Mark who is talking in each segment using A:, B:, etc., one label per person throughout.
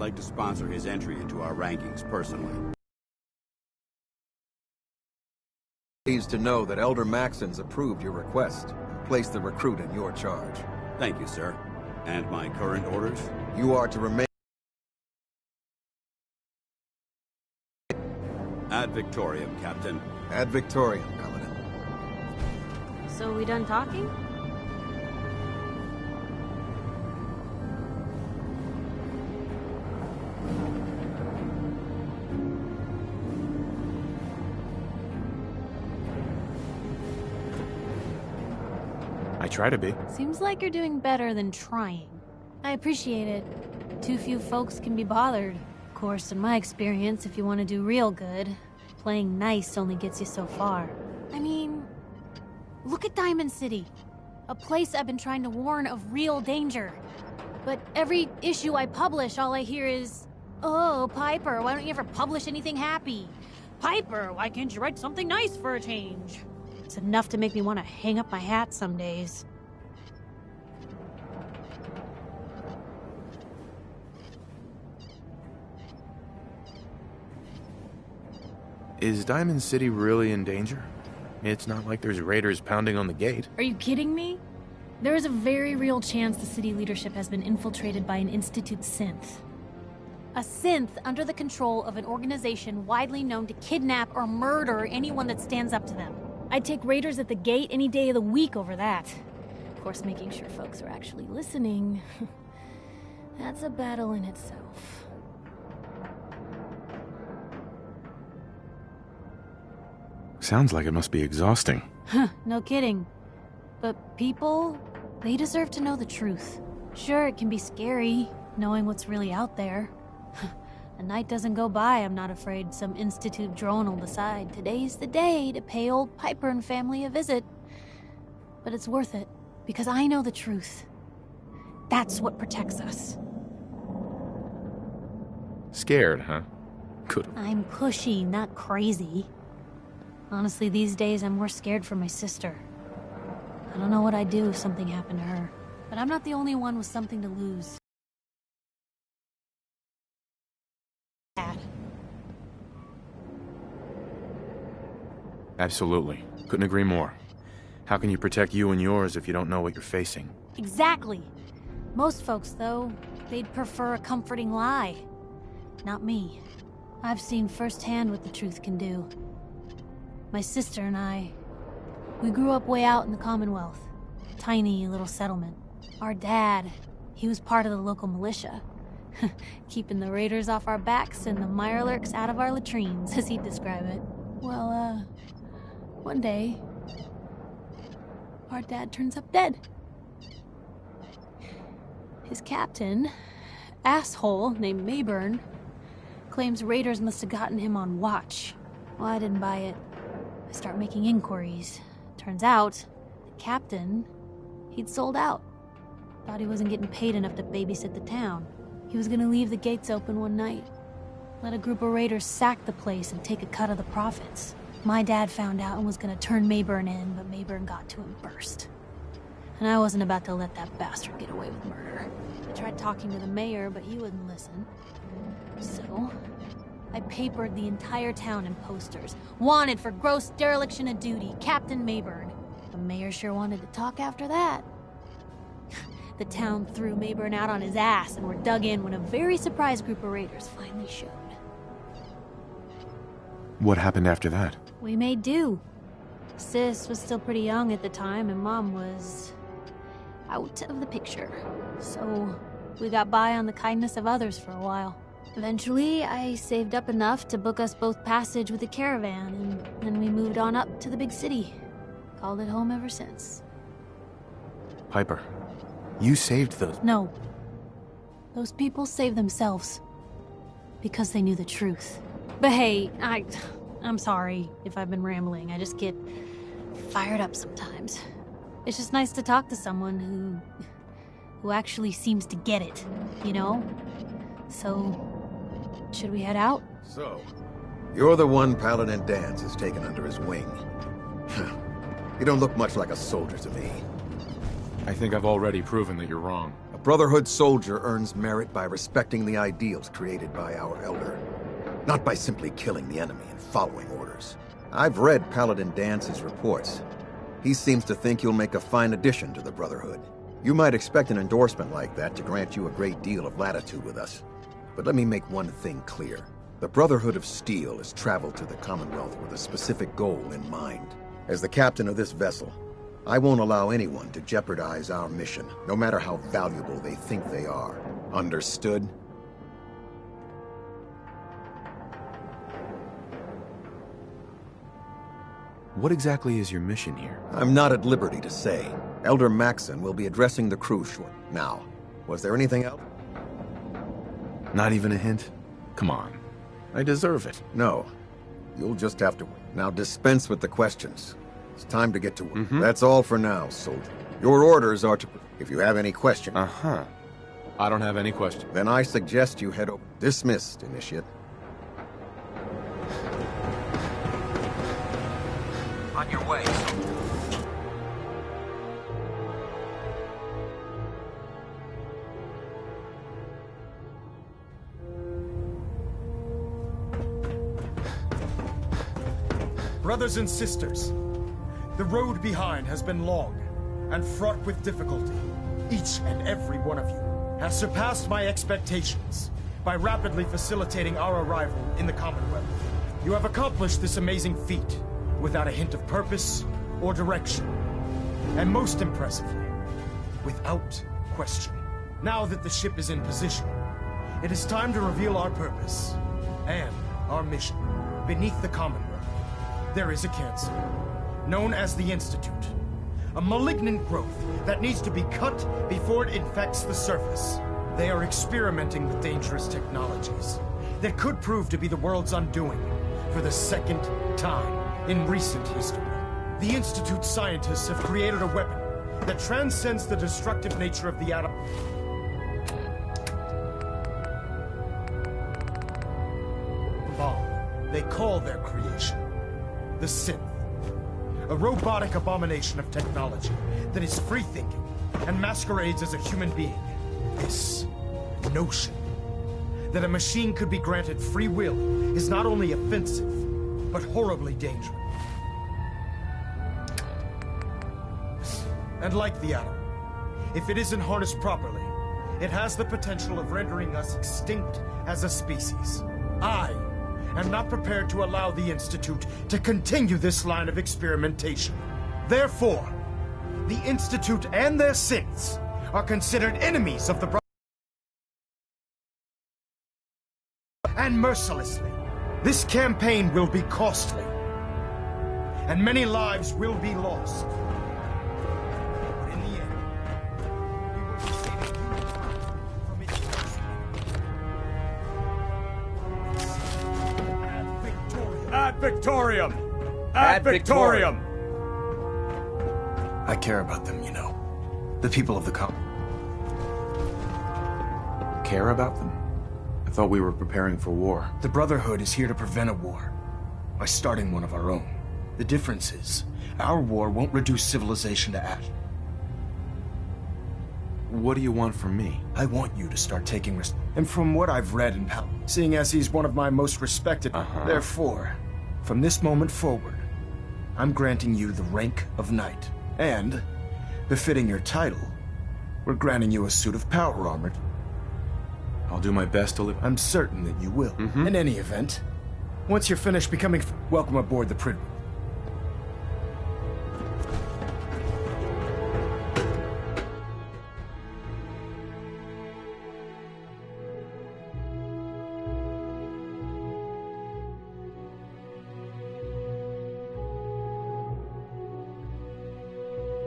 A: like to sponsor his entry into our rankings personally.
B: Pleased to know that Elder Maxon's approved your request and placed the recruit in your charge.
A: Thank you, sir. And my current orders?
B: You are to remain
A: Ad Victoriam, Captain.
B: ad Victoriam, Paladin.
C: So we done talking?
D: I try to be.
C: Seems like you're doing better than trying. I appreciate it. Too few folks can be bothered. Of course, in my experience, if you want to do real good, playing nice only gets you so far. I mean, look at Diamond City. A place I've been trying to warn of real danger. But every issue I publish, all I hear is, "Oh, Piper, why don't you ever publish anything happy? Piper, why can't you write something nice for a change?" It's enough to make me want to hang up my hat some days.
D: Is Diamond City really in danger? It's not like there's raiders pounding on the gate.
C: Are you kidding me? There is a very real chance the city leadership has been infiltrated by an Institute synth. A synth under the control of an organization widely known to kidnap or murder anyone that stands up to them. I'd take raiders at the gate any day of the week over that. Of course, making sure folks are actually listening. That's a battle in itself.
D: Sounds like it must be exhausting.
C: Huh, no kidding. But people, they deserve to know the truth. Sure, it can be scary, knowing what's really out there. A night doesn't go by, I'm not afraid some Institute drone will decide today's the day to pay old Piper and family a visit. But it's worth it, because I know the truth. That's what protects us.
D: Scared, huh? Good.
C: I'm pushy, not crazy. Honestly, these days I'm more scared for my sister. I don't know what I'd do if something happened to her. But I'm not the only one with something to lose.
D: Absolutely. Couldn't agree more. How can you protect you and yours if you don't know what you're facing?
C: Exactly. Most folks, though, they'd prefer a comforting lie. Not me. I've seen firsthand what the truth can do. My sister and I, we grew up way out in the Commonwealth. Tiny little settlement. Our dad, he was part of the local militia. Keeping the raiders off our backs and the Mirelurks out of our latrines, as he'd describe it. Well, one day, our dad turns up dead. His captain, asshole named Mayburn, claims raiders must have gotten him on watch. Well, I didn't buy it. I start making inquiries. Turns out, the captain, he'd sold out. Thought he wasn't getting paid enough to babysit the town. He was gonna leave the gates open one night. Let a group of raiders sack the place and take a cut of the profits. My dad found out and was gonna turn Mayburn in, but Mayburn got to him first. And I wasn't about to let that bastard get away with murder. I tried talking to the mayor, but he wouldn't listen. So, I papered the entire town in posters. Wanted for gross dereliction of duty, Captain Mayburn. The mayor sure wanted to talk after that. The town threw Mayburn out on his ass and were dug in when a very surprised group of raiders finally showed.
D: What happened after that?
C: We made do. Sis was still pretty young at the time, and Mom was out of the picture. So, we got by on the kindness of others for a while. Eventually, I saved up enough to book us both passage with a caravan, and then we moved on up to the big city. Called it home ever since.
D: Piper, you saved those...
C: No. Those people saved themselves. Because they knew the truth. But hey, I'm sorry if I've been rambling. I just get fired up sometimes. It's just nice to talk to someone who actually seems to get it, you know? So, should we head out?
B: So, you're the one Paladin Danse has taken under his wing. You don't look much like a soldier to me.
D: I think I've already proven that you're wrong.
B: A Brotherhood soldier earns merit by respecting the ideals created by our Elder, not by simply killing the enemy and following orders. I've read Paladin Dance's reports. He seems to think you'll make a fine addition to the Brotherhood. You might expect an endorsement like that to grant you a great deal of latitude with us. But let me make one thing clear. The Brotherhood of Steel has traveled to the Commonwealth with a specific goal in mind. As the captain of this vessel, I won't allow anyone to jeopardize our mission, no matter how valuable they think they are. Understood?
D: What exactly is your mission here?
B: I'm not at liberty to say. Elder Maxon will be addressing the crew short. Now, was there anything else?
D: Not even a hint? Come on. I deserve it.
B: No. You'll just have to... Now dispense with the questions. It's time to get to work. That's all for now, soldier. Your orders are to... If you have any questions...
D: Uh-huh. I don't have any questions.
B: Then I suggest you head over. Dismissed, Initiate.
E: On your way.
F: Brothers and sisters, the road behind has been long and fraught with difficulty. Each and every one of you has surpassed my expectations by rapidly facilitating our arrival in the Commonwealth. You have accomplished this amazing feat without a hint of purpose or direction. And most impressively, without question. Now that the ship is in position, it is time to reveal our purpose and our mission. Beneath the Commonwealth, there is a cancer, known as the Institute. A malignant growth that needs to be cut before it infects the surface. They are experimenting with dangerous technologies that could prove to be the world's undoing for the second time in recent history. The Institute's scientists have created a weapon that transcends the destructive nature of the atom. Bomb. They call their creation the Synth. A robotic abomination of technology that is free-thinking and masquerades as a human being. This notion that a machine could be granted free will is not only offensive, but horribly dangerous. And like the atom, if it isn't harnessed properly, it has the potential of rendering us extinct as a species. I am not prepared to allow the Institute to continue this line of experimentation. Therefore, the Institute and their synths are considered enemies of the and mercilessly. This campaign will be costly, and many lives will be lost. But in the end, we will be saving humankind from its
G: Ad Victorium! Ad Victorium!
F: I care about them, you know. The people of the
D: Care about them? I thought we were preparing for war.
F: The Brotherhood is here to prevent a war by starting one of our own. The difference is, our war won't reduce civilization to ash.
D: What do you want from me?
F: I want you to start taking risk. And from what I've read in Pal, seeing as he's one of my most respected, therefore, from this moment forward, I'm granting you the rank of Knight. And, befitting your title, we're granting you a suit of power armor.
D: I'll do my best to live.
F: I'm certain that you will. In any event, once you're finished becoming, welcome aboard the Prid.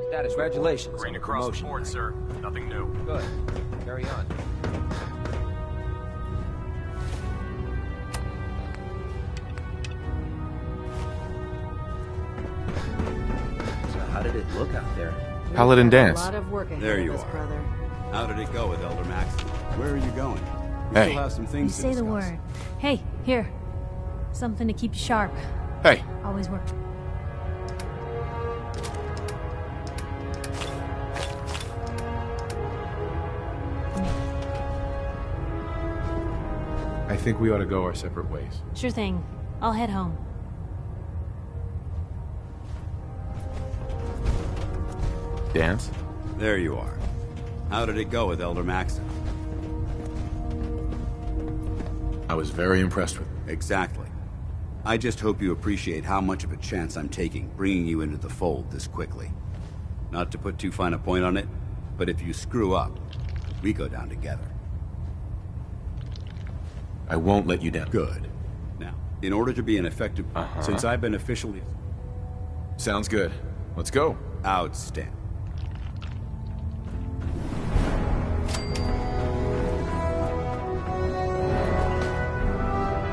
E: Status. Congratulations.
G: Green across the board, sir. Nothing new.
E: Good. Carry on. So how did it look out there?
D: Paladin Dance.
H: A lot of work ahead
A: There
H: of
A: you
H: us,
A: are.
H: brother.
A: How did it go with Elder Maxon? Where are you going? We
D: Hey.
A: still have some
C: You
A: things to
C: say the
A: discuss.
C: word. Hey, here. Something to keep you sharp.
D: Hey,
C: Always work.
D: I think we ought to go our separate ways.
C: Sure thing. I'll head home.
D: Dance?
A: There you are. How did it go with Elder Maxon?
D: I was very impressed with him.
A: Exactly. I just hope you appreciate how much of a chance I'm taking, bringing you into the fold this quickly. Not to put too fine a point on it, but if you screw up, we go down together.
D: I won't let you down.
A: Good. Now, in order to be an effective... Since I've been officially...
D: Sounds good. Let's go.
A: Outstanding.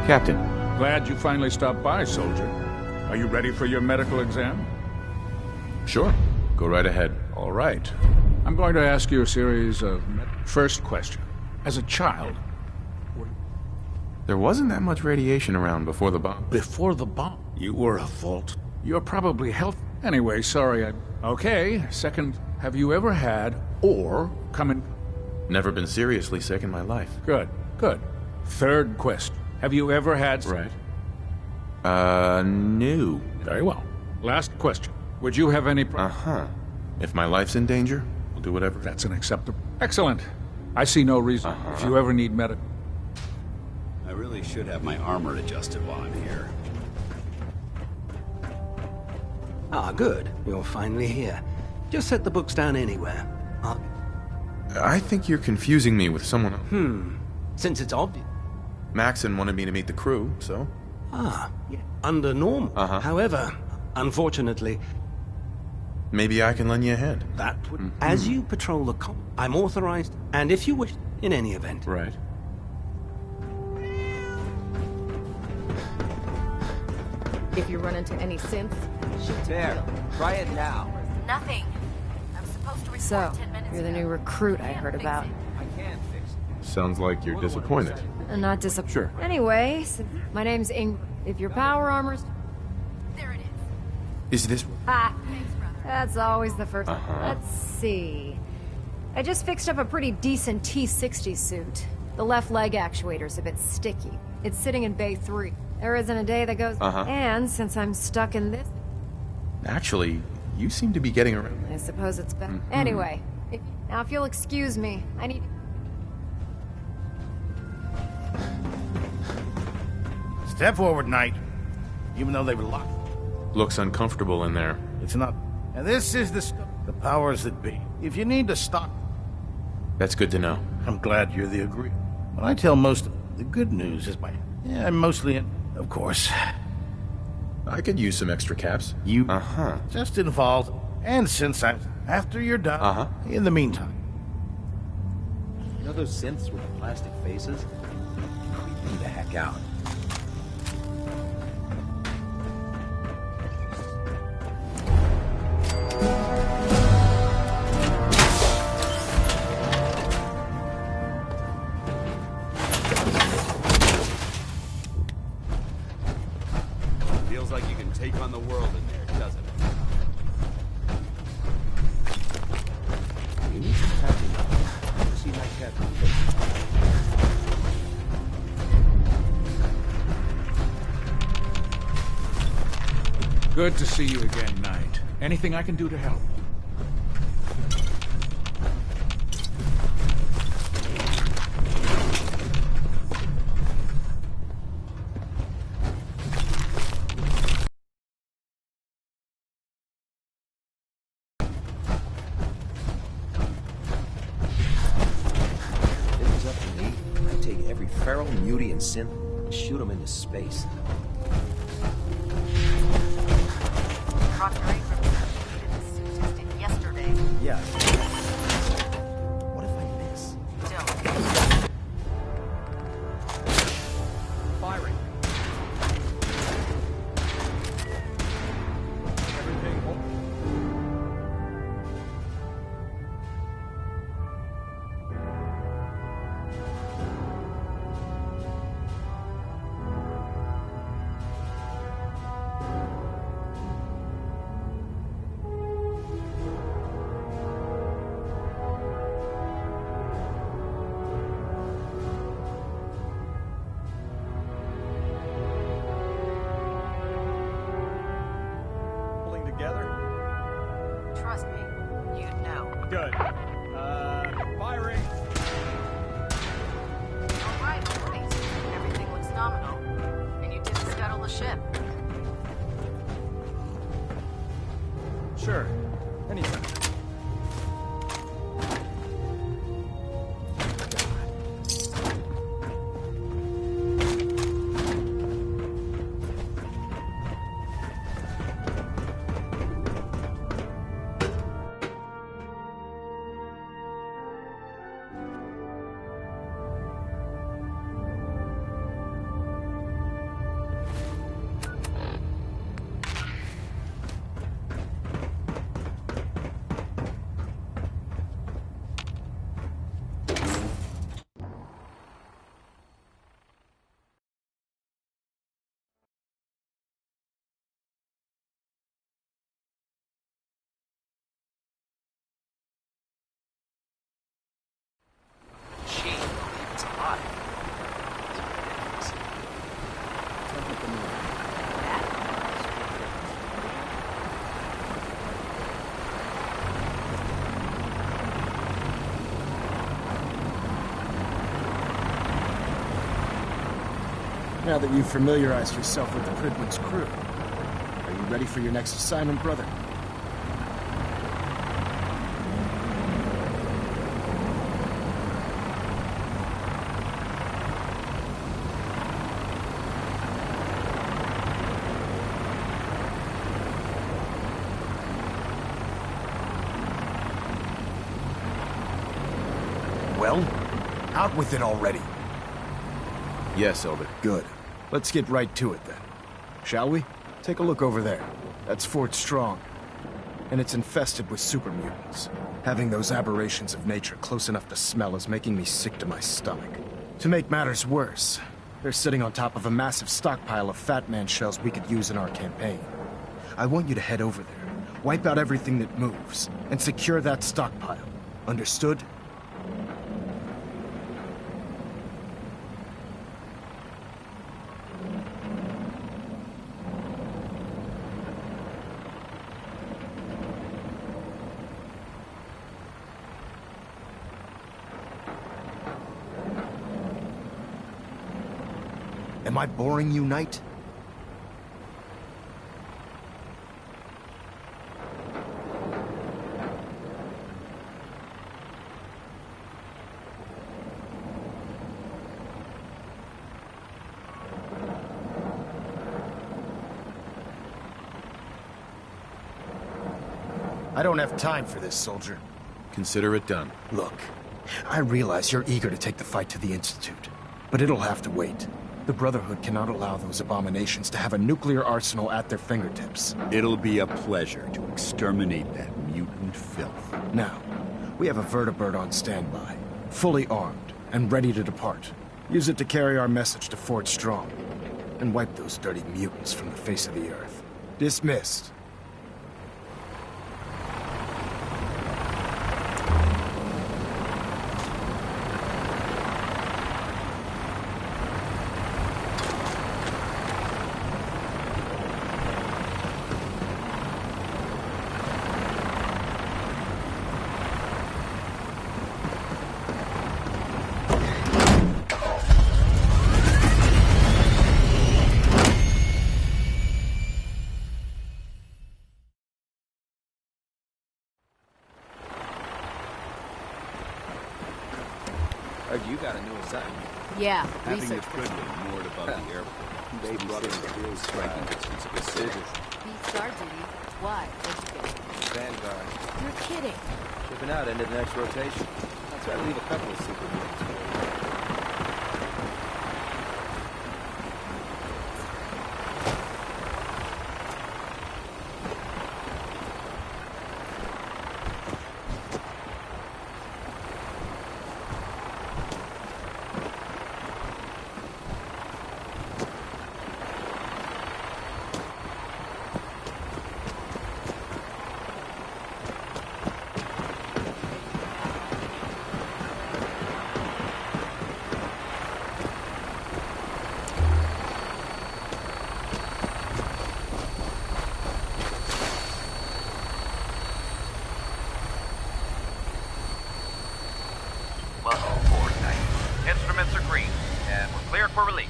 D: Captain.
H: Glad you finally stopped by, soldier. Are you ready for your medical exam?
D: Sure. Go right ahead.
H: All right. I'm going to ask you a series of... First question. As a child...
D: There wasn't that much radiation around before the bomb.
H: Before the bomb, you were a vault. You're probably healthy. Anyway, sorry, Okay, second, have you ever had, or come in...
D: Never been seriously sick in my life.
H: Good, good. Third question. Have you ever had...
D: Right. No.
H: Very well. Last question. Would you have any...
D: If my life's in danger, I'll do whatever.
H: That's an acceptable... Excellent. I see no reason. If you ever need medical...
A: I really should have my armor adjusted while I'm here.
I: Ah, good. You're finally here. Just set the books down anywhere.
D: I think you're confusing me with someone else.
I: Since it's obvious.
D: Maxon wanted me to meet the crew, so...
I: Yeah. Under normal. However, unfortunately...
D: Maybe I can lend you a hand.
I: That would... As you patrol the I'm authorized, and if you wish, in any event.
D: Right.
J: If you run into any synths, shoot to
E: There.
J: kill.
E: Try it now.
K: Nothing. I'm supposed to report
J: So,
K: 10 minutes
J: you're the
K: ago.
J: new recruit I heard about.
E: I can fix it.
D: Sounds like you're disappointed.
J: Not disappointed.
D: Sure.
J: Anyway, my name's Ingrid. If your power armor's...
K: There it is.
D: Is this...
J: Ha! That's always the first... Let's see... I just fixed up a pretty decent T-60 suit. The left leg actuator's a bit sticky. It's sitting in Bay 3. There isn't a day that goes... And since I'm stuck in this...
D: Actually, you seem to be getting around.
J: I suppose it's better. Anyway, now if you'll excuse me, I need...
L: Step forward, Knight. Even though they were locked.
D: Looks uncomfortable in there.
L: It's not. And this is the powers that be. If you need to stop...
D: That's good to know.
L: I'm glad you're the agree. When I tell most of the good news is I'm mostly in... Of course.
D: I could use some extra caps.
L: You... Just involved. And since after you're done... In the meantime.
E: You know those synths with the plastic faces? Creep me the heck out.
A: Feels like you can take on the world in there, doesn't it?
E: You need some tapping up. See my cat.
H: Good to see you again, Knight. Anything I can do to help?
E: If it was up to me, I'd take every feral, mutie, and synth and shoot them into space.
K: Proctor Abrams completed the suit testing yesterday.
E: Yeah. What if I miss?
K: Don't.
E: Firing.
H: Everything home.
F: together?
K: Trust me, you'd know.
F: Good. Firing!
K: All right. Everything looks nominal. And you didn't scuttle the ship.
F: Sure. Anything. Now that you've familiarized yourself with the Prydwen's crew, are you ready for your next assignment, brother? Well, out with it already.
D: Yes, Elder.
F: Good. Let's get right to it then. Shall we? Take a look over there. That's Fort Strong. And it's infested with super mutants. Having those aberrations of nature close enough to smell is making me sick to my stomach. To make matters worse, they're sitting on top of a massive stockpile of Fat Man shells we could use in our campaign. I want you to head over there, wipe out everything that moves, and secure that stockpile. Understood? Am I boring you, Knight? I don't have time for this, soldier.
D: Consider it done.
F: Look, I realize you're eager to take the fight to the Institute, but it'll have to wait. The Brotherhood cannot allow those abominations to have a nuclear arsenal at their fingertips.
A: It'll be a pleasure to exterminate that mutant filth.
F: Now, we have a vertibird on standby, fully armed and ready to depart. Use it to carry our message to Fort Strong, and wipe those dirty mutants from the face of the earth. Dismissed.
E: Heard you got a new assignment.
K: Yeah,
A: Having the
K: research.
A: Prydwen moored above the airport. They brought in real striking distance of the city.
K: Beast guard duty. Why? What'd you get?
E: Vanguard.
K: You're kidding.
E: Shipping out into the next rotation. I'll try to leave a couple of super mutants for you.
M: Clear for release.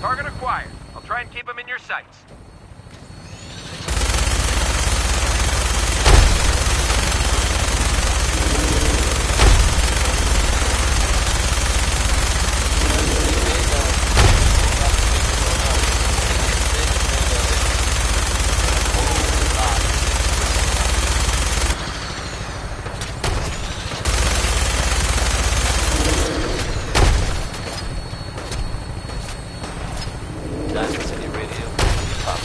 M: Target acquired. I'll try and keep him in your sights.
N: Diamond City Radio.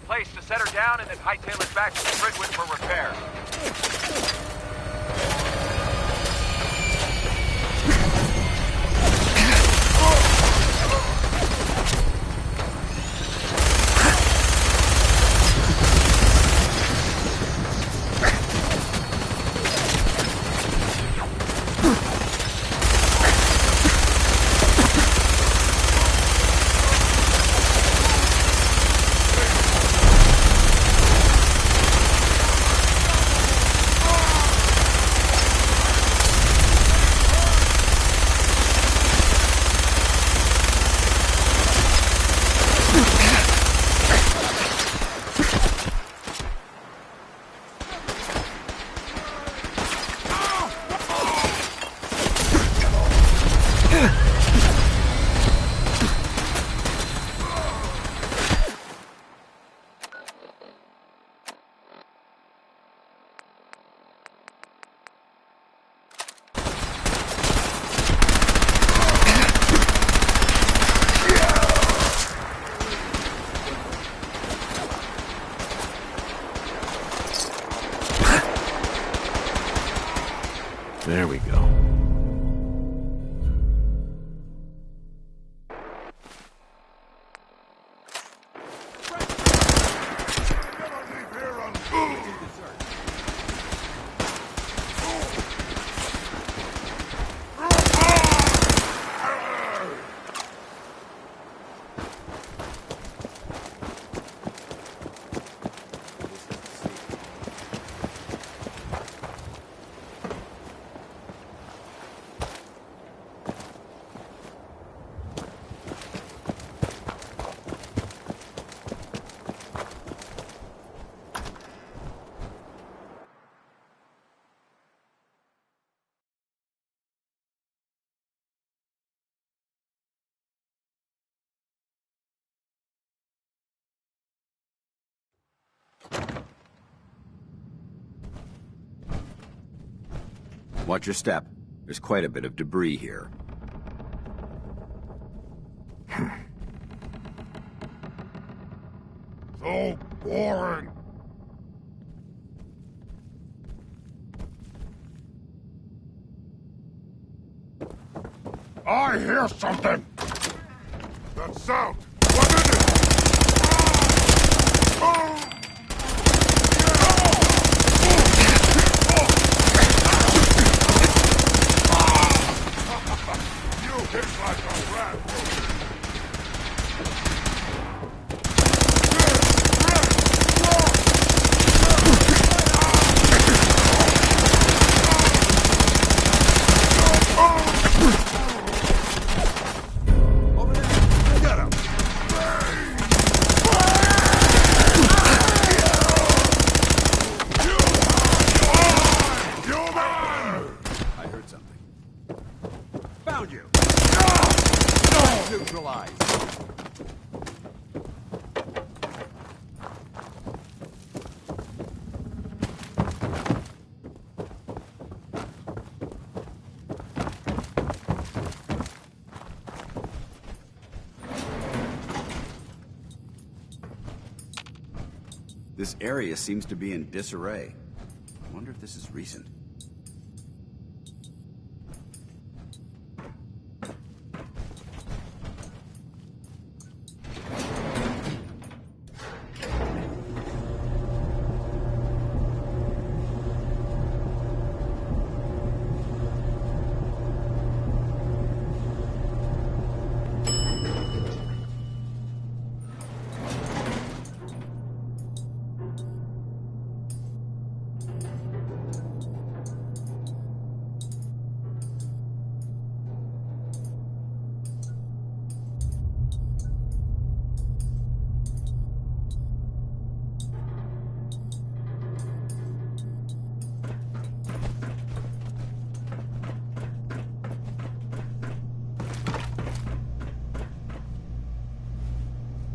M: place to set her down and then hightail her back to Bridgewood for repair.
D: There we go.
A: Watch your step. There's quite a bit of debris here.
N: So boring. I hear something. That sound. What is it? Oh! You hit like a rat.
A: This area seems to be in disarray. I wonder if this is recent.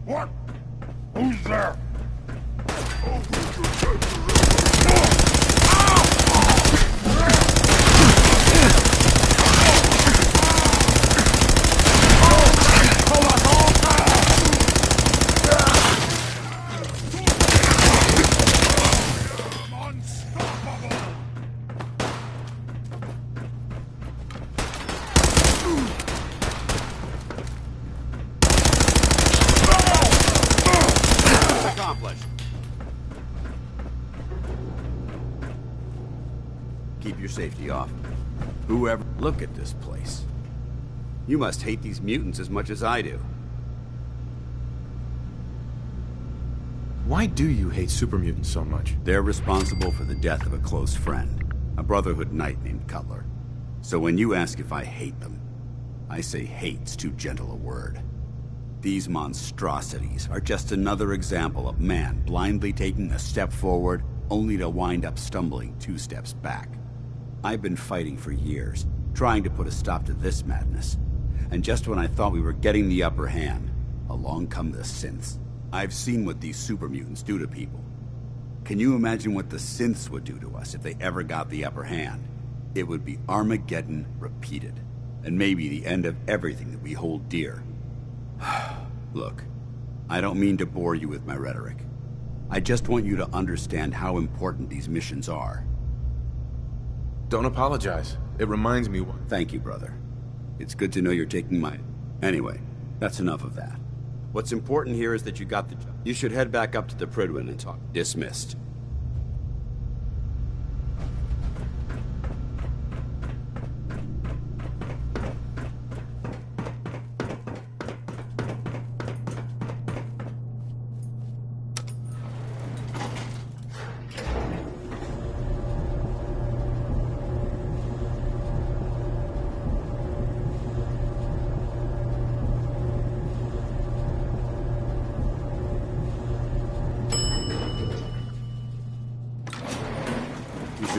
A: What? Who's there? Keep your safety off. Whoever... Look at this place. You must hate these mutants as much as I do.
D: Why do you hate super mutants so much?
A: They're responsible for the death of a close friend, a Brotherhood knight named Cutler. So when you ask if I hate them, I say hate's too gentle a word. These monstrosities are just another example of man blindly taking a step forward, only to wind up stumbling 2 steps back. I've been fighting for years, trying to put a stop to this madness. And just when I thought we were getting the upper hand, along come the synths. I've seen what these super mutants do to people. Can you imagine what the synths would do to us if they ever got the upper hand? It would be Armageddon repeated, and maybe the end of everything that we hold dear. Look, I don't mean to bore you with my rhetoric. I just want you to understand how important these missions are.
D: Don't apologize. It reminds me what...
A: Thank you, brother. It's good to know you're taking my... Anyway, that's enough of that. What's important here is that you got the job. You should head back up to the Prydwen and talk. Dismissed.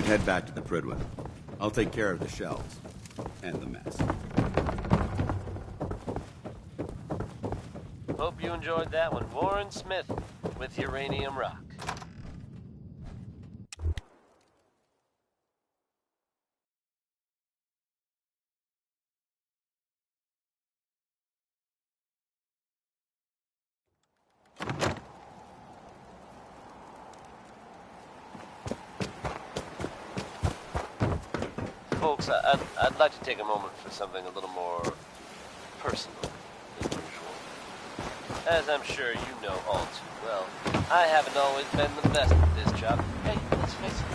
A: Head back to the Prydwen. I'll take care of the shells and the mess.
O: Hope you enjoyed that one. Warren Smith with Uranium Rock. Folks, I'd like to take a moment for something a little more personal than usual. As I'm sure you know all too well, I haven't always been the best at this job. Hey, let's face it,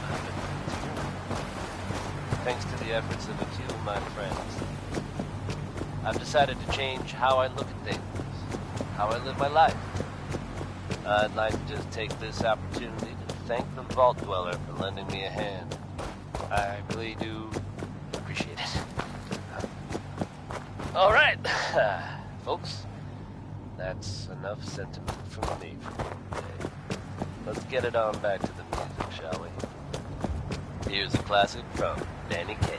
O: I've been through. Thanks to the efforts of a few of my friends, I've decided to change how I look at things, how I live my life. I'd like to just take this opportunity to thank the Vault Dweller for lending me a hand. I really do appreciate it. All right, folks. That's enough sentiment from me for one day. Let's get it on back to the music, shall we? Here's a classic from Danny Kaye.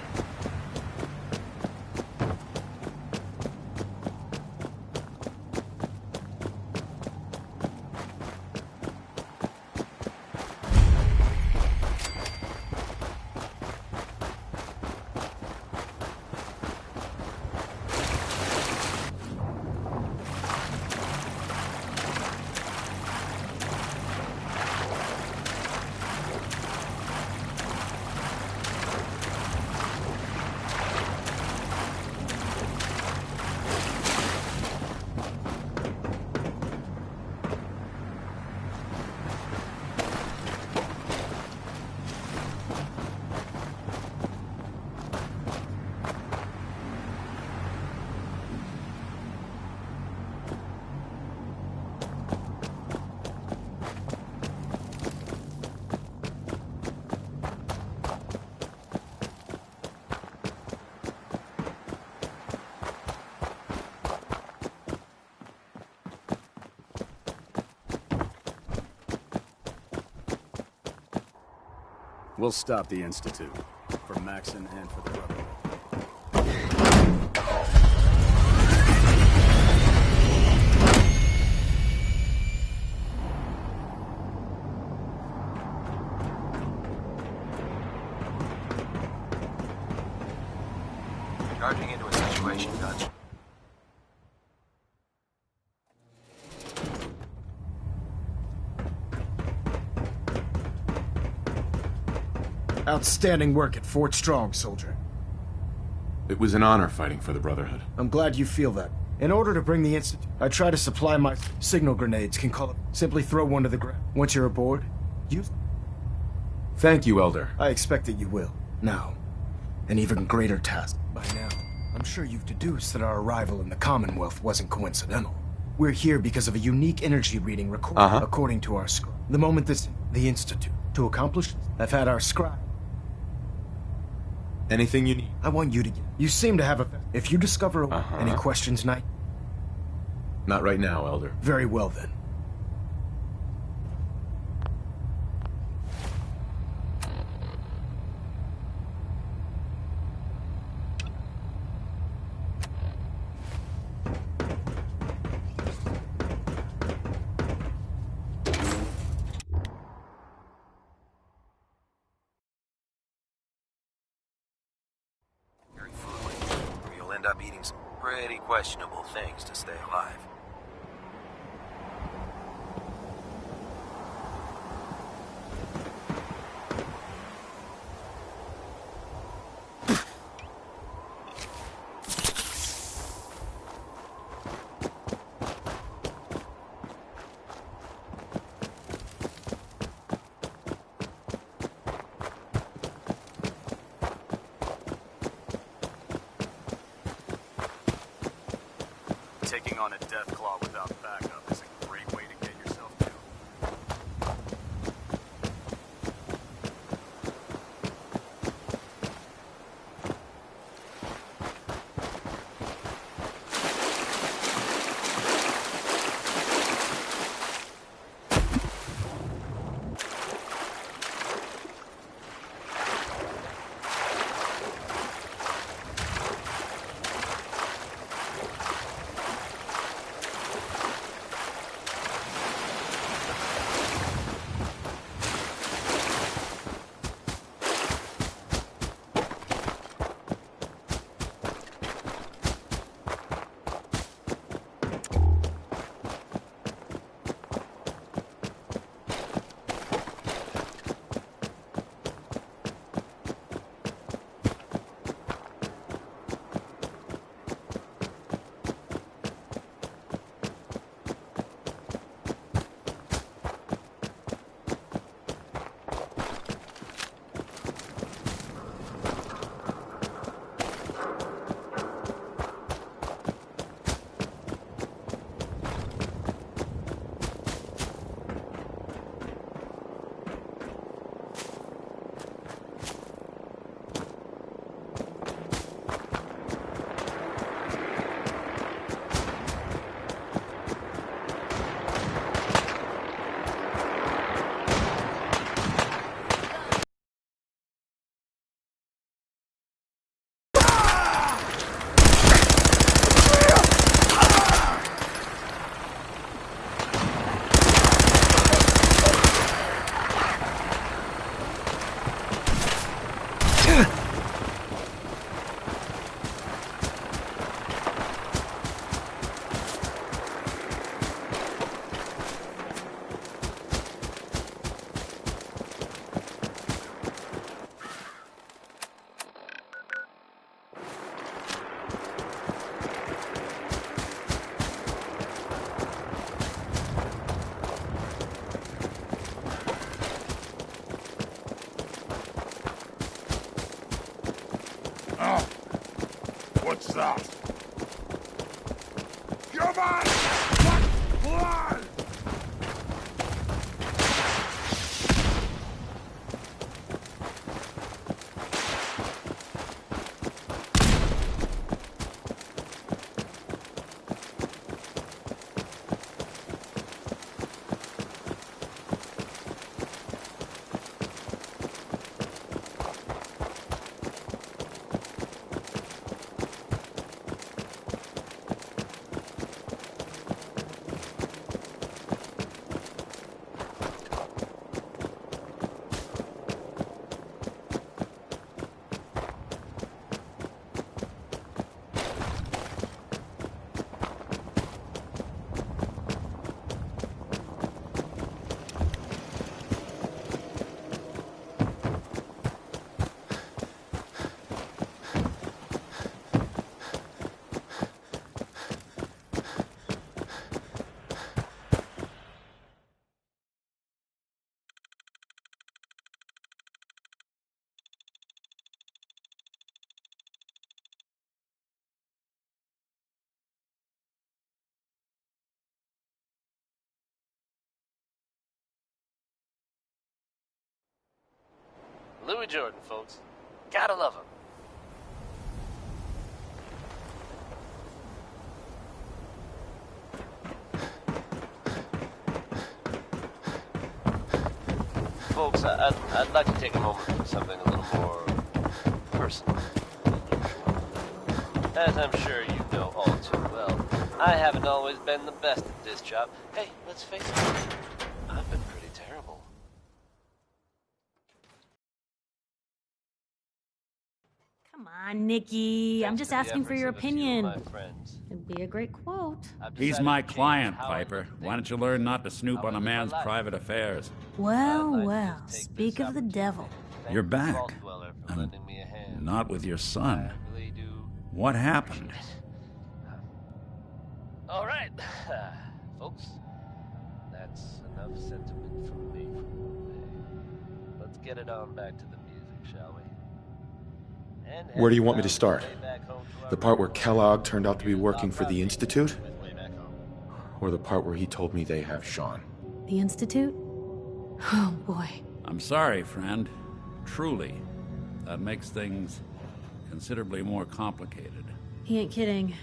P: We'll stop the Institute. For Maxson and for the Brotherhood.
E: Charging into a situation, Dutch.
F: Outstanding work at Fort Strong, soldier.
D: It was an honor fighting for the Brotherhood.
F: I'm glad you feel that. In order to bring the Institute, I try to supply my signal grenades. Can call it. Simply throw one to the ground. Once you're aboard, use them.
D: Thank you, Elder.
F: I expect that you will. Now, an even greater task. By now, I'm sure you've deduced that our arrival in the Commonwealth wasn't coincidental. We're here because of a unique energy reading recorded according to our scribe. The moment the Institute. To accomplish this, I've had our scribe.
D: Anything you need?
F: I want you to get. You seem to have a. If you discover any questions, Knight?
D: Not right now, Elder.
F: Very well then.
E: You'll end up eating some pretty questionable things to stay alive.
P: Taking on a Deathclaw without backup is a great way to get yourself killed.
N: What's that? Come on! What blood?
O: Louis Jordan, folks. Gotta love him. Folks, I'd like to take a moment for something a little more personal. As I'm sure you know all too well, I haven't always been the best at this job. Hey, let's face it, I've been pretty terrible.
C: Come on, Nikki. I'm just asking for your opinion.
O: My friends.
C: It'd be a great quote.
H: He's my client, Piper. Why don't you learn not to snoop on a man's private affairs?
C: Well, well, speak of the devil.
H: You're back. And not with your son. What happened?
O: All right, folks. That's enough sentiment from me for one day. Let's get it on back to the music, shall we?
Q: Where do you want me to start? The part where Kellogg turned out to be working for the Institute? Or the part where he told me they have Sean?
C: The Institute? Oh, boy.
H: I'm sorry, friend. Truly. That makes things considerably more complicated.
C: He ain't kidding.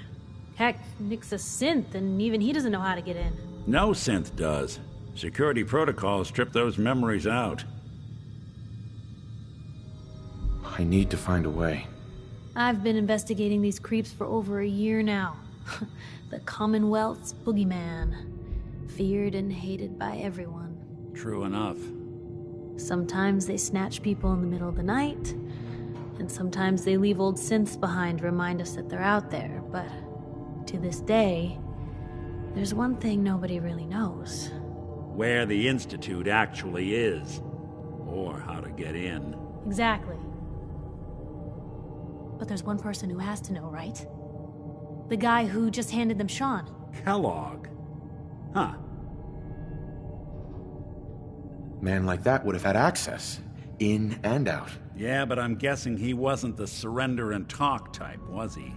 C: Heck, Nick's a synth, and even he doesn't know how to get in.
H: No synth does. Security protocols strip those memories out.
Q: I need to find a way.
C: I've been investigating these creeps for over a year now. The Commonwealth's boogeyman. Feared and hated by everyone.
H: True enough.
C: Sometimes they snatch people in the middle of the night, and sometimes they leave old synths behind to remind us that they're out there, but to this day, there's one thing nobody really knows.
H: Where the Institute actually is. Or how to get in.
C: Exactly. But there's one person who has to know, right? The guy who just handed them Sean.
H: Kellogg. Huh.
Q: Man like that would have had access. In and out.
H: Yeah, but I'm guessing he wasn't the surrender and talk type, was he?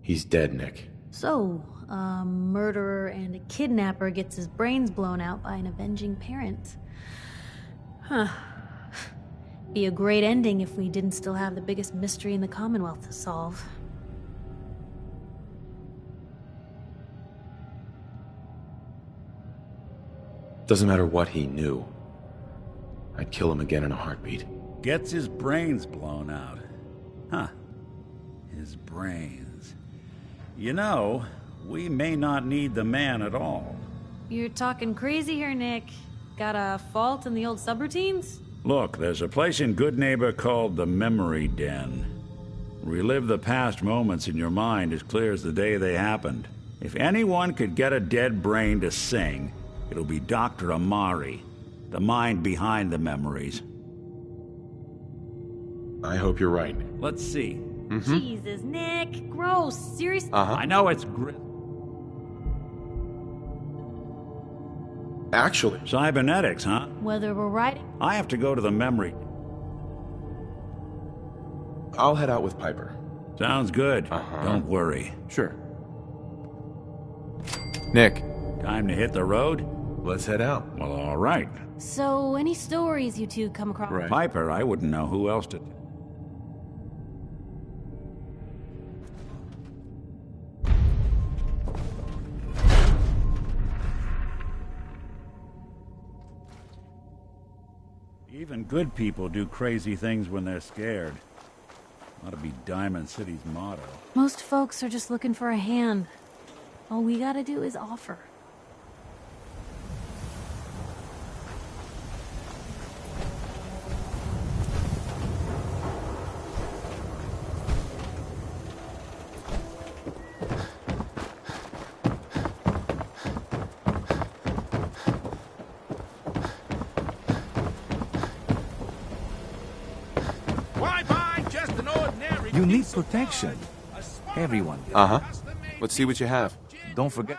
Q: He's dead, Nick.
C: So, a murderer and a kidnapper gets his brains blown out by an avenging parent. Huh. Be a great ending if we didn't still have the biggest mystery in the Commonwealth to solve.
Q: Doesn't matter what he knew. I'd kill him again in a heartbeat.
H: Gets his brains blown out. Huh. His brains. You know, we may not need the man at all.
C: You're talking crazy here, Nick. Got a fault in the old subroutines?
H: Look, there's a place in Goodneighbor called the Memory Den. Relive the past moments in your mind as clear as the day they happened. If anyone could get a dead brain to sing, it'll be Dr. Amari, the mind behind the memories.
Q: I hope you're right.
H: Let's see.
C: Jesus, Nick. Gross. Seriously?
H: I know it's
Q: Actually.
H: Cybernetics, huh?
C: Whether we're right...
H: I have to go to the memory.
Q: I'll head out with Piper.
H: Sounds good. Don't worry.
Q: Sure. Nick.
H: Time to hit the road?
Q: Let's head out.
H: Well, all right.
C: So, any stories you two come across?
Q: Right.
H: Piper, I wouldn't know who else to... Even good people do crazy things when they're scared. Ought to be Diamond City's motto.
C: Most folks are just looking for a hand. All we gotta do is offer.
R: You need protection. Everyone.
Q: Let's see what you have.
R: Don't forget.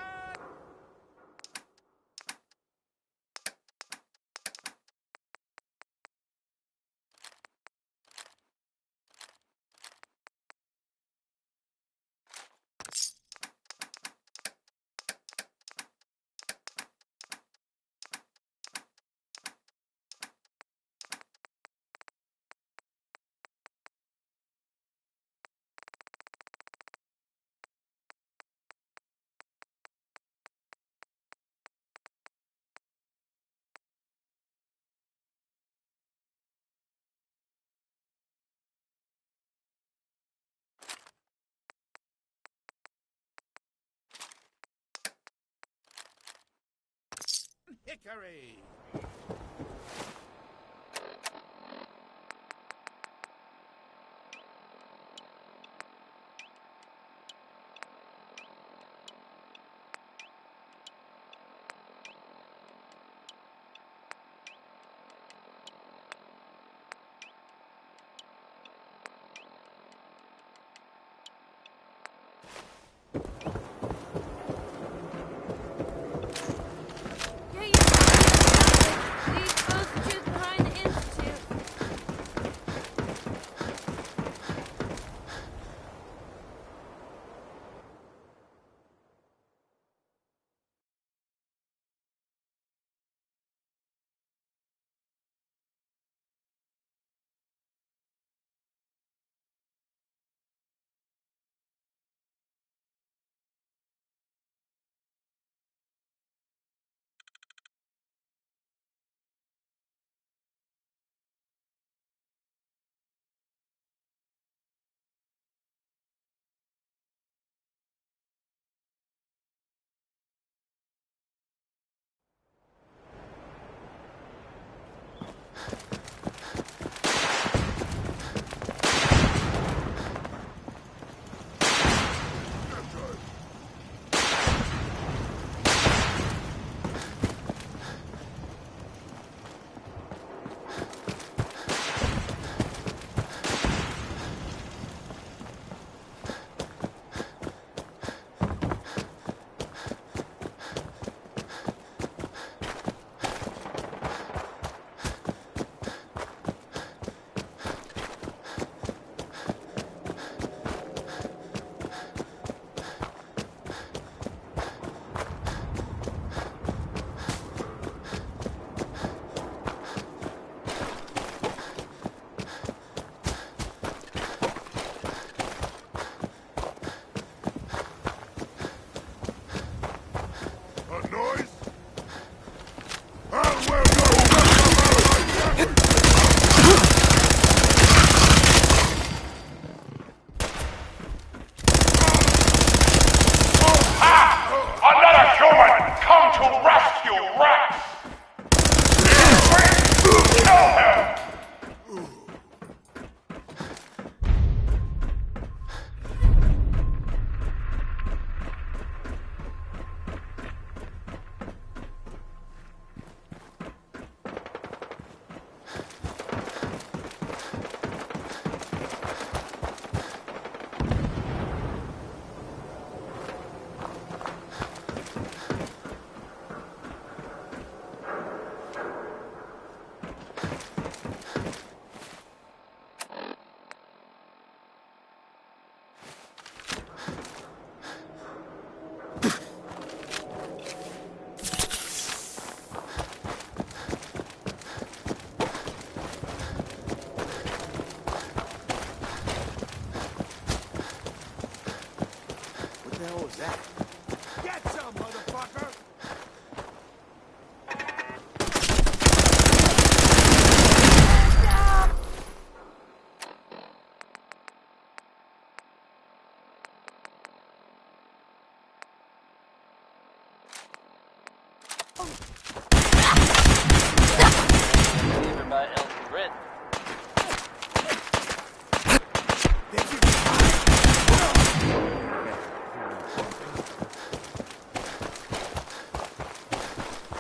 L: Hickory!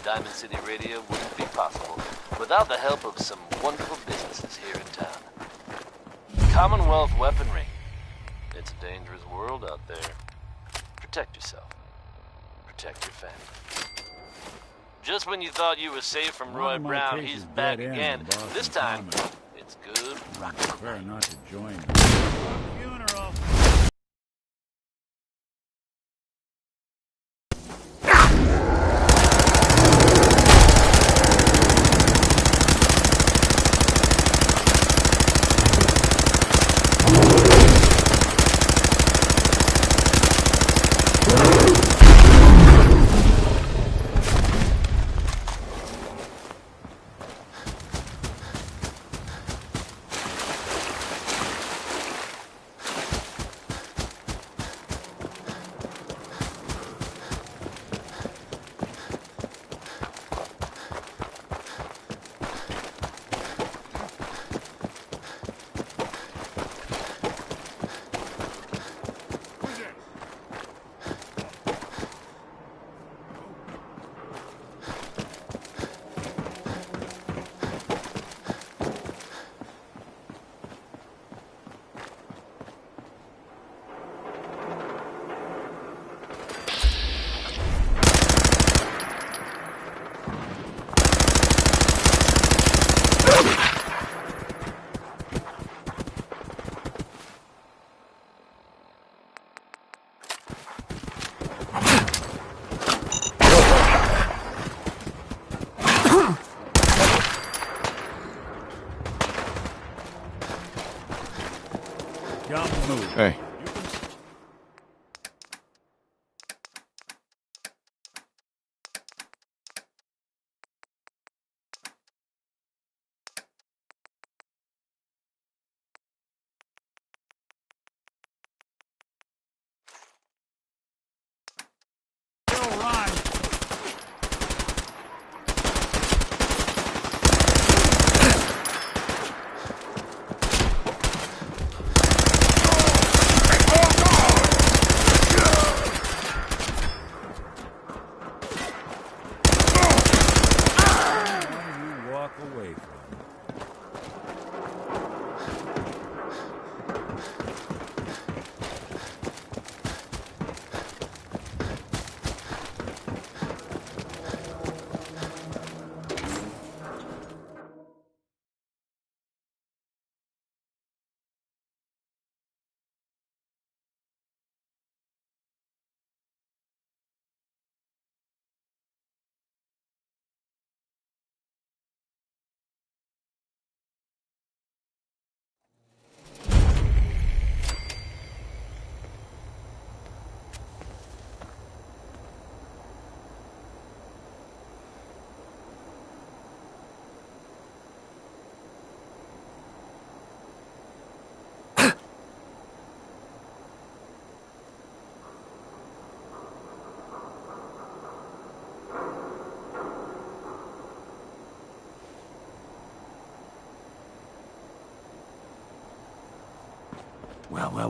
O: Diamond City Radio wouldn't be possible without the help of some wonderful businesses here in town. Commonwealth Weaponry. It's a dangerous world out there. Protect yourself. Protect your family. Just when you thought you were safe from Roy Brown, he's back again. This time, it's good rock.
H: Prefer not to join them.
O: Funeral.
Q: Hey.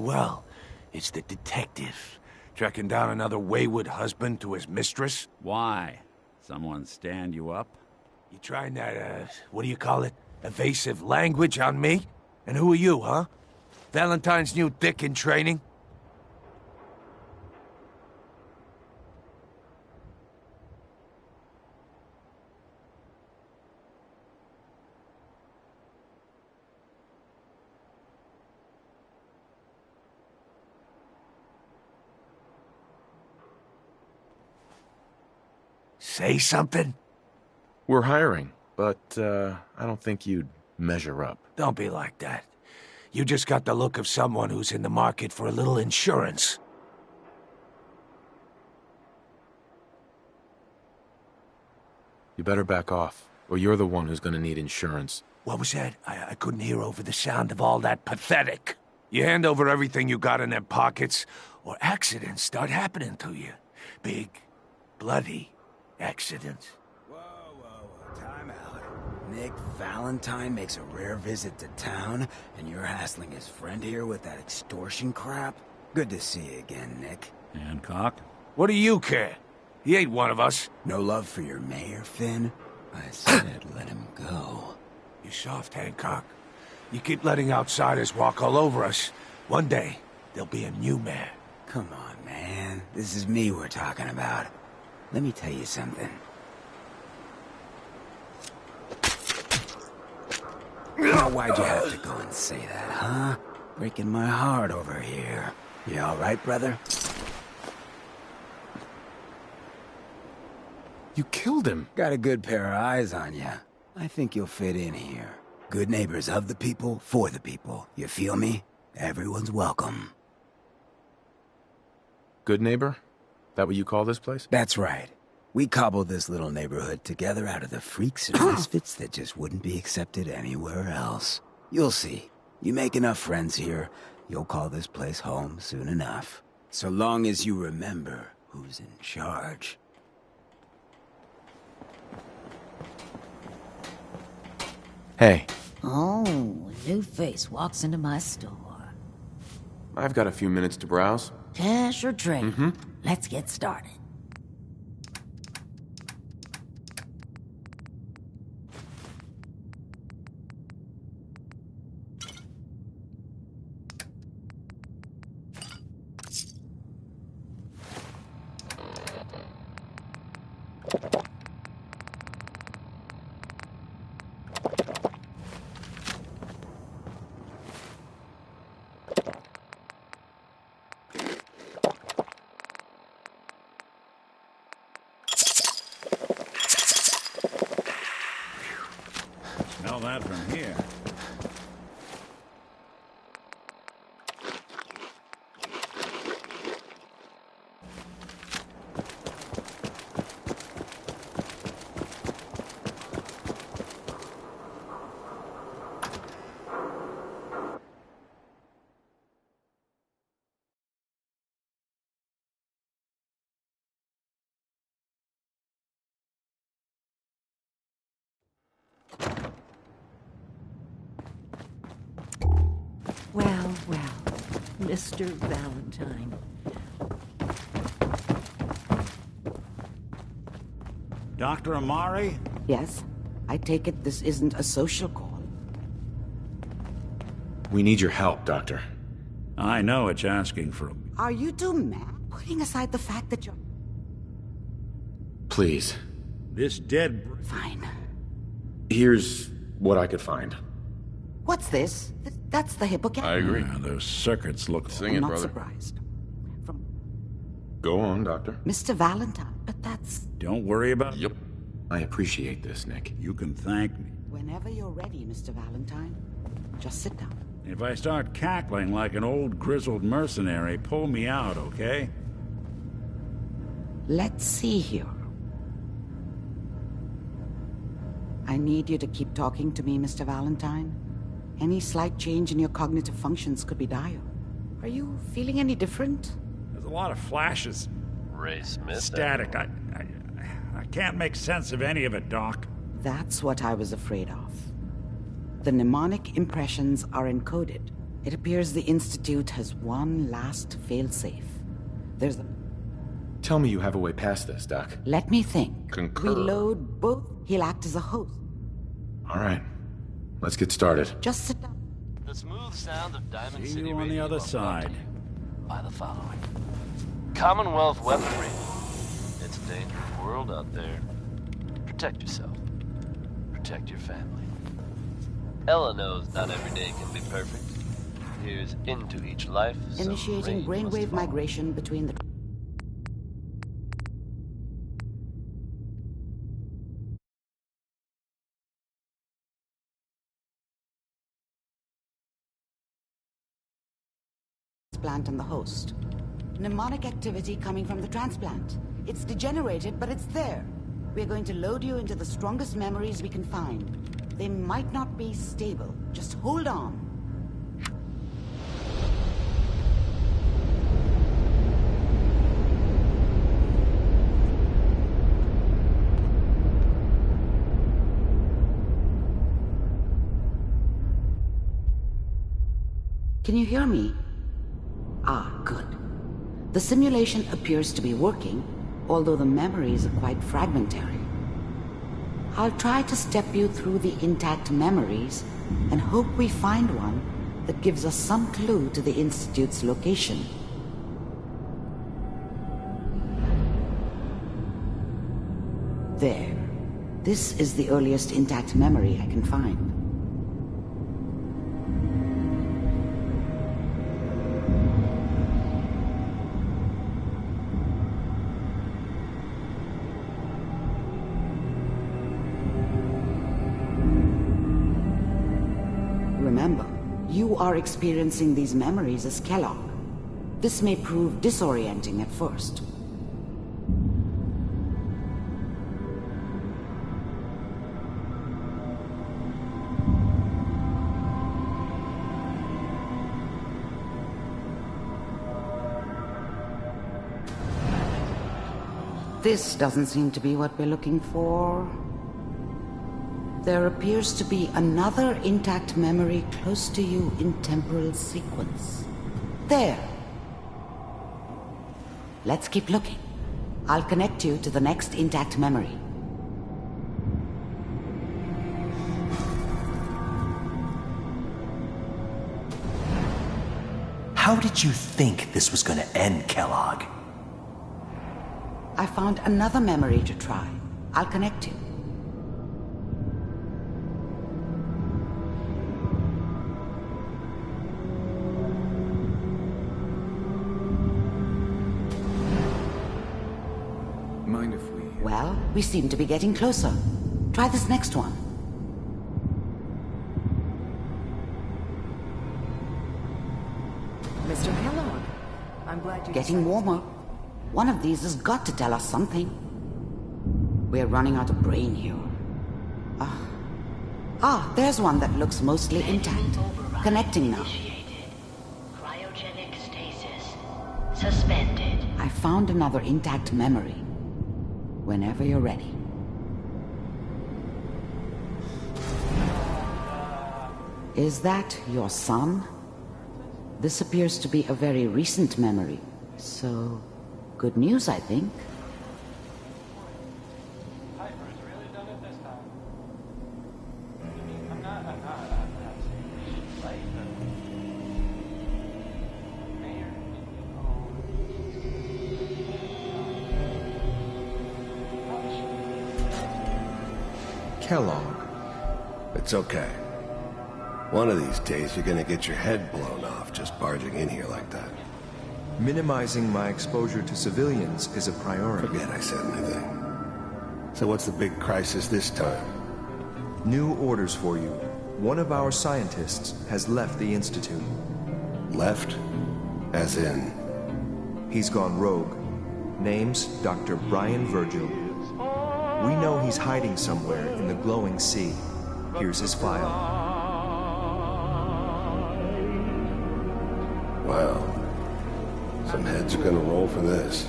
R: Well. It's the detective. Tracking down another wayward husband to his mistress?
H: Why? Someone stand you up?
R: You trying that, what do you call it? Evasive language on me? And who are you, huh? Valentine's new dick in training? Say something?
D: We're hiring, but I don't think you'd measure up.
R: Don't be like that. You just got the look of someone who's in the market for a little insurance.
Q: You better back off, or you're the one who's gonna need insurance.
R: What was that? I couldn't hear over the sound of all that pathetic. You hand over everything you got in them pockets, or accidents start happening to you. Big, bloody accidents.
S: Whoa, time out. Nick Valentine makes a rare visit to town, and you're hassling his friend here with that extortion crap? Good to see you again, Nick.
H: Hancock?
R: What do you care? He ain't one of us.
S: No love for your mayor, Finn? I said let him go.
R: You soft, Hancock. You keep letting outsiders walk all over us. One day, there'll be a new mayor.
S: Come on, man. This is me we're talking about. Let me tell you something. Now, why'd you have to go and say that, huh? Breaking my heart over here. You all right, brother?
Q: You killed him.
S: Got a good pair of eyes on you. I think you'll fit in here. Good neighbors of the people, for the people. You feel me? Everyone's welcome.
Q: Good neighbor? That what you call this place?
S: That's right. We cobbled this little neighborhood together out of the freaks and misfits that just wouldn't be accepted anywhere else. You'll see. You make enough friends here, you'll call this place home soon enough. So long as you remember who's in charge.
Q: Hey.
T: Oh, new face walks into my store.
Q: I've got a few minutes to browse.
T: Cash or trade? Let's get started.
H: Smell that from here.
U: Well, well, Mr. Valentine.
H: Dr. Amari?
U: Yes? I take it this isn't a social call.
Q: We need your help, Doctor.
H: I know it's asking for...
U: Are you two mad? Putting aside the fact that you're...
Q: Please.
H: This dead...
U: Fine.
Q: Here's what I could find.
U: What's this? That's the hippocampus.
Q: I agree.
H: Yeah, those circuits look...
Q: Sing it,
U: not
Q: brother.
U: Surprised.
Q: Go on, Doctor.
U: Mr. Valentine, but that's...
H: Don't worry about...
Q: Yep. I appreciate this, Nick.
H: You can thank me.
U: Whenever you're ready, Mr. Valentine, just sit down.
H: If I start cackling like an old grizzled mercenary, pull me out, okay?
U: Let's see here. I need you to keep talking to me, Mr. Valentine. Any slight change in your cognitive functions could be dire. Are you feeling any different?
H: There's a lot of flashes.
O: Ray Smith.
H: Static. I can't make sense of any of it, Doc.
U: That's what I was afraid of. The mnemonic impressions are encoded. It appears the Institute has one last failsafe. There's a...
Q: Tell me you have a way past this, Doc.
U: Let me think.
Q: Concur.
U: We load both. He'll act as a host.
Q: All right. Let's get started.
U: Just sit down.
O: The smooth sound of Diamond
H: See
O: City
H: you on the
O: Radio
H: other
O: are brought to
H: side.
O: you by the following. Commonwealth weaponry. It's a dangerous world out there. Protect yourself. Protect your family. Ella knows not every day can be perfect. Here's into each life.
U: Initiating brainwave migration between the... transplant and the host. Mnemonic activity coming from the transplant. It's degenerated, but it's there. We're going to load you into the strongest memories we can find. They might not be stable. Just hold on. Can you hear me? Ah, good. The simulation appears to be working, although the memories are quite fragmentary. I'll try to step you through the intact memories and hope we find one that gives us some clue to the Institute's location. There. This is the earliest intact memory I can find. Remember, you are experiencing these memories as Kellogg. This may prove disorienting at first. This doesn't seem to be what we're looking for. There appears to be another intact memory close to you in temporal sequence. There. Let's keep looking. I'll connect you to the next intact memory.
E: How did you think this was going to end, Kellogg?
U: I found another memory to try. I'll connect you.
B: Mind if we...
U: Well, we seem to be getting closer. Try this next one. Mr. Kellogg, I'm glad you... Getting warmer. One of these has got to tell us something. We're running out of brain here. There's one that looks mostly intact. Connecting now.
V: Cryogenic stasis. Suspended.
U: I found another intact memory. Whenever you're ready. Is that your son? This appears to be a very recent memory. So, good news, I think.
B: Kellogg.
G: It's okay. One of these days you're gonna get your head blown off just barging in here like that.
I: Minimizing my exposure to civilians is a priority.
G: Forget I said anything. So what's the big crisis this time?
I: New orders for you. One of our scientists has left the Institute.
G: Left? As in?
I: He's gone rogue. Name's Dr. Brian Virgil. We know he's hiding somewhere in the glowing sea. Here's his file.
G: Wow. Some heads are gonna roll for this.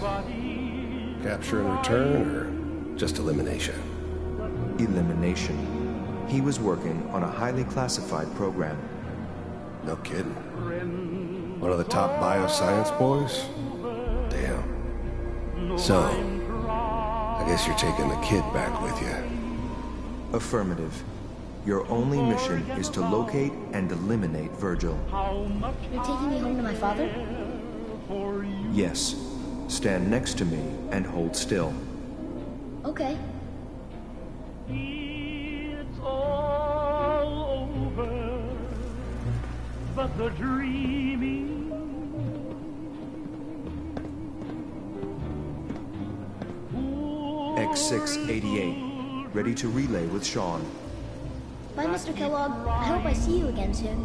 G: Capture and return, or just elimination?
I: Elimination. He was working on a highly classified program.
G: No kidding. One of the top bioscience boys? Damn. So, I guess you're taking the kid back with you.
I: Affirmative. Your only mission is to locate and eliminate Virgil.
W: You're taking me home to my father?
I: Yes. Stand next to me and hold still.
W: Okay.
X: It's all over, but the dreaming.
I: X688, ready to relay with Sean.
W: Bye, Mr. Kellogg. I hope I see you again soon.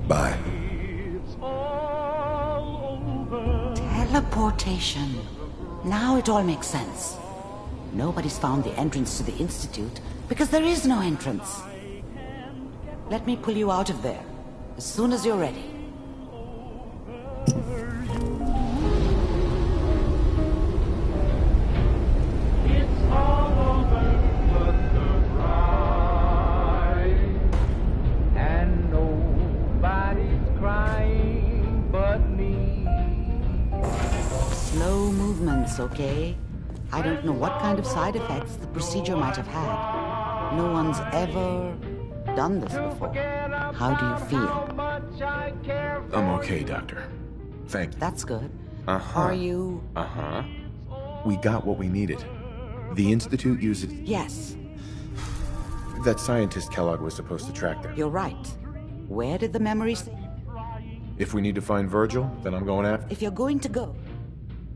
G: Bye.
U: Teleportation. Now it all makes sense. Nobody's found the entrance to the Institute because there is no entrance. Let me pull you out of there as soon as you're ready. Okay? I don't know what kind of side effects the procedure might have had. No one's ever done this before. How do you feel?
Q: I'm okay, Doctor. Thank you.
U: That's good.
Q: Uh-huh.
U: Are you...
Q: Uh-huh. We got what we needed. The Institute uses...
U: Yes.
Q: That scientist Kellogg was supposed to track them.
U: You're right. Where did the memories...
Q: If we need to find Virgil, then I'm going after...
U: If you're going to go...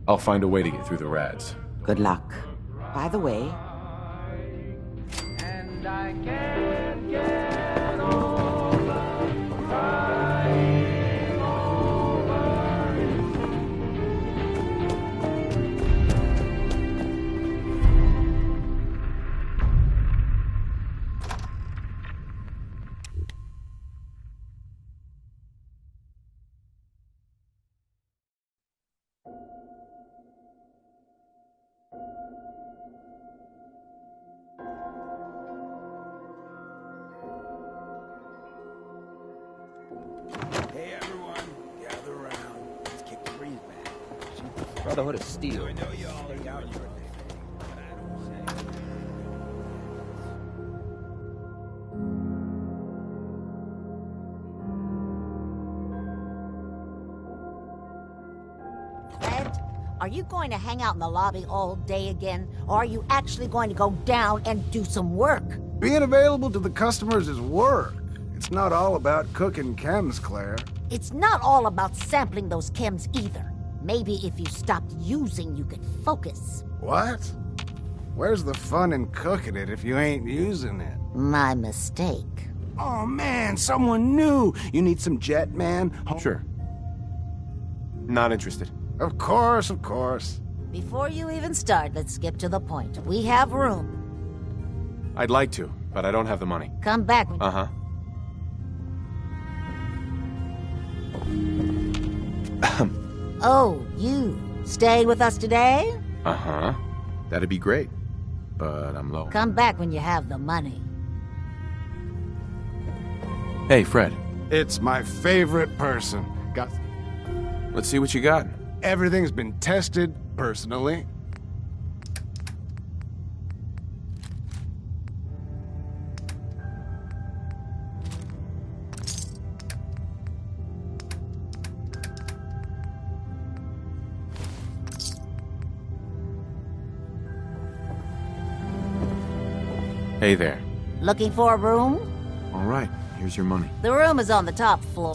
Q: I'll find a way to get through the rads.
U: Good luck. By the way...
X: And I can't get over crying over
S: Hey everyone, gather around. Let's kick the breeze back. Brotherhood of Steel. I know y'all are out your thing, but I don't say.
Y: Fred, are you going to hang out in the lobby all day again, or are you actually going to go down and do some work?
Z: Being available to the customers is work. It's not all about cooking chems, Claire.
Y: It's not all about sampling those chems either. Maybe if you stopped using, you could focus.
Z: What? Where's the fun in cooking it if you ain't using it?
Y: My mistake.
Z: Oh man, someone new! You need some jet, man?
Q: Sure. Not interested.
Z: Of course, of course.
Y: Before you even start, let's skip to the point. We have room.
Q: I'd like to, but I don't have the money.
Y: Come back.
Q: Uh-huh.
Y: Oh, you staying with us today?
Q: Uh-huh. That'd be great, but I'm low.
Y: Come back when you have the money.
D: Hey, Fred.
Z: It's my favorite person.
D: Let's see what you got.
Z: Everything's been tested personally.
D: Hey there.
Y: Looking for a room?
D: All right, here's your money.
Y: The room is on the top floor.